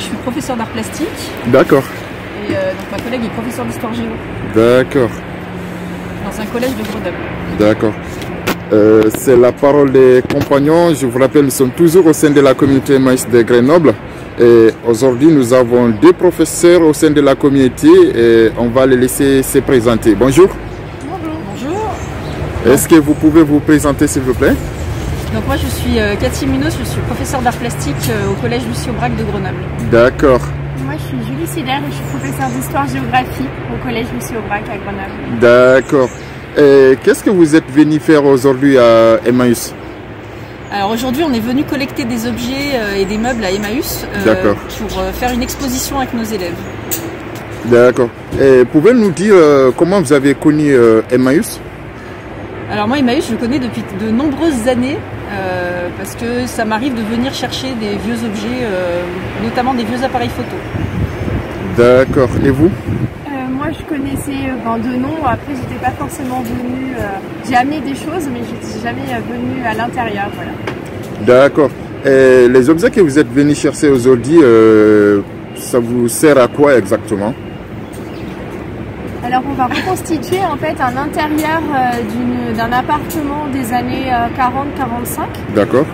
je suis professeur d'art plastique. D'accord. Et donc ma collègue est professeure d'histoire géo. D'accord. Dans un collège de Grenoble. D'accord. C'est la parole des compagnons. Je vous rappelle, nous sommes toujours au sein de la communauté Emmaüs de Grenoble. Et aujourd'hui, nous avons deux professeurs au sein de la communauté et on va les laisser se présenter. Bonjour. Bonjour. Est-ce que vous pouvez vous présenter, s'il vous plaît? Donc moi, je suis Cathy Munoz, je suis professeure d'art plastique au collège Lucie Aubrac de Grenoble. D'accord. Moi, je suis Julie Siller et je suis professeure d'histoire-géographie au collège Lucie Aubrac à Grenoble. D'accord. Et qu'est-ce que vous êtes venu faire aujourd'hui à Emmaüs? Alors aujourd'hui, on est venu collecter des objets et des meubles à Emmaüs pour faire une exposition avec nos élèves. D'accord. Et pouvez-vous nous dire comment vous avez connu Emmaüs? Alors moi, Emmaüs, je le connais depuis de nombreuses années parce que ça m'arrive de venir chercher des vieux objets, notamment des vieux appareils photo. D'accord. Et vous? Moi, je connaissais de nom. Après, j'étais pas forcément venue. J'ai amené des choses, mais je n'étais jamais venue à l'intérieur. Voilà. D'accord. Et les objets que vous êtes venus chercher aujourd'hui, ça vous sert à quoi exactement? Alors, on va reconstituer en fait un intérieur d'un appartement des années 40-45. D'accord.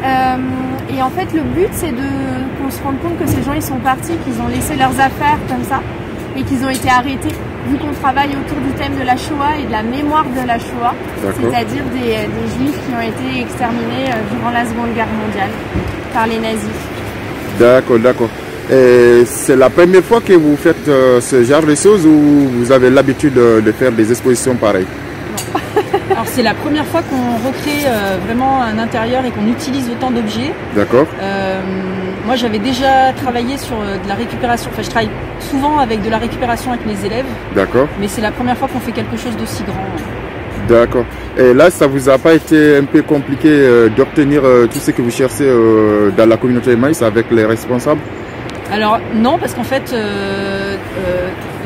Et en fait, le but, c'est qu'on se rende compte que ces gens, ils sont partis, qu'ils ont laissé leurs affaires comme ça et qu'ils ont été arrêtés. Vu qu'on travaille autour du thème de la Shoah et de la mémoire de la Shoah, c'est-à-dire des Juifs qui ont été exterminés durant la Seconde Guerre mondiale par les nazis. D'accord, d'accord. Et c'est la première fois que vous faites ce genre de choses ou vous avez l'habitude de faire des expositions pareilles? Non. Alors c'est la première fois qu'on recrée vraiment un intérieur et qu'on utilise autant d'objets. D'accord. Moi j'avais déjà travaillé sur de la récupération, enfin je travaille souvent avec de la récupération avec mes élèves. D'accord. Mais c'est la première fois qu'on fait quelque chose d'aussi grand. D'accord. Et là, ça vous a pas été un peu compliqué d'obtenir tout ce que vous cherchez dans la communauté Emmaüs avec les responsables? Alors non, parce qu'en fait,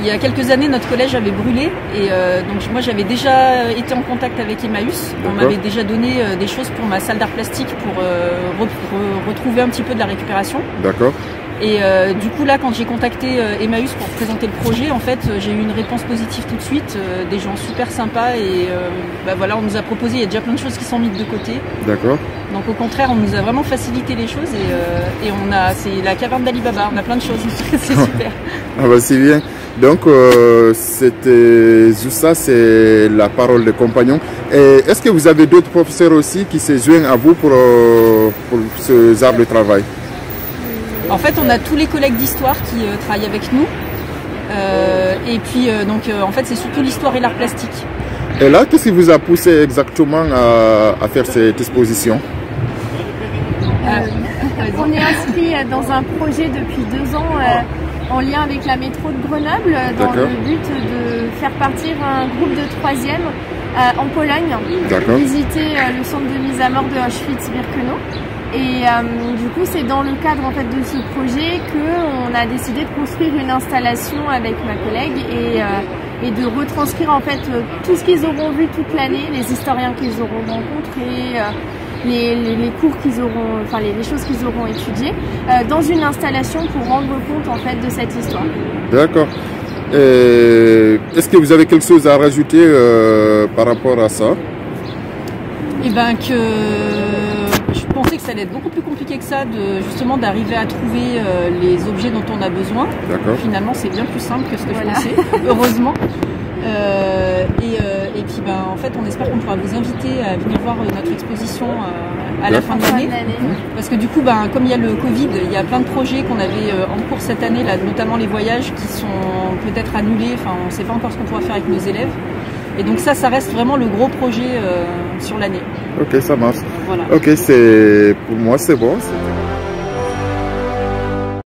il y a quelques années, notre collège avait brûlé et donc moi j'avais déjà été en contact avec Emmaüs. On m'avait déjà donné des choses pour ma salle d'art plastique pour retrouver un petit peu de la récupération. D'accord. Et du coup là, quand j'ai contacté Emmaüs pour présenter le projet, en fait, j'ai eu une réponse positive tout de suite, des gens super sympas et voilà, on nous a proposé, il y a déjà plein de choses qui sont mises de côté. D'accord. Donc au contraire, on nous a vraiment facilité les choses et c'est la caverne d'Ali Baba, on a plein de choses, c'est super. Ah bah c'est bien. Donc c'était ça, c'est la parole des compagnons. Et est-ce que vous avez d'autres professeurs aussi qui se joignent à vous pour ce genre de travail? En fait, on a tous les collègues d'histoire qui travaillent avec nous. Et puis, en fait, c'est surtout l'histoire et l'art plastique. Et là, qu'est-ce qui vous a poussé exactement à faire cette exposition? On est inscrit dans un projet depuis 2 ans en lien avec la métro de Grenoble dans le but de faire partir un groupe de 3e en Pologne, visiter le centre de mise à mort de Auschwitz-Birkenau. Et du coup, c'est dans le cadre en fait de ce projet qu'on a décidé de construire une installation avec ma collègue et de retranscrire en fait tout ce qu'ils auront vu toute l'année, les historiens qu'ils auront rencontrés, les cours qu'ils auront, enfin les choses qu'ils auront étudiées, dans une installation pour rendre compte en fait de cette histoire. D'accord. Est-ce que vous avez quelque chose à rajouter par rapport à ça? Eh bien je pensais que ça allait être beaucoup plus compliqué que ça, justement d'arriver à trouver les objets dont on a besoin. Finalement, c'est bien plus simple que ce que je pensais, heureusement. Et puis, en fait, on espère qu'on pourra vous inviter à venir voir notre exposition à la fin de l'année. Parce que du coup, comme il y a le Covid, il y a plein de projets qu'on avait en cours cette année, là, notamment les voyages qui sont peut-être annulés. Enfin, on ne sait pas encore ce qu'on pourra faire avec nos élèves. Et donc ça reste vraiment le gros projet sur l'année. Ok, ça marche. Voilà. Ok, pour moi c'est bon.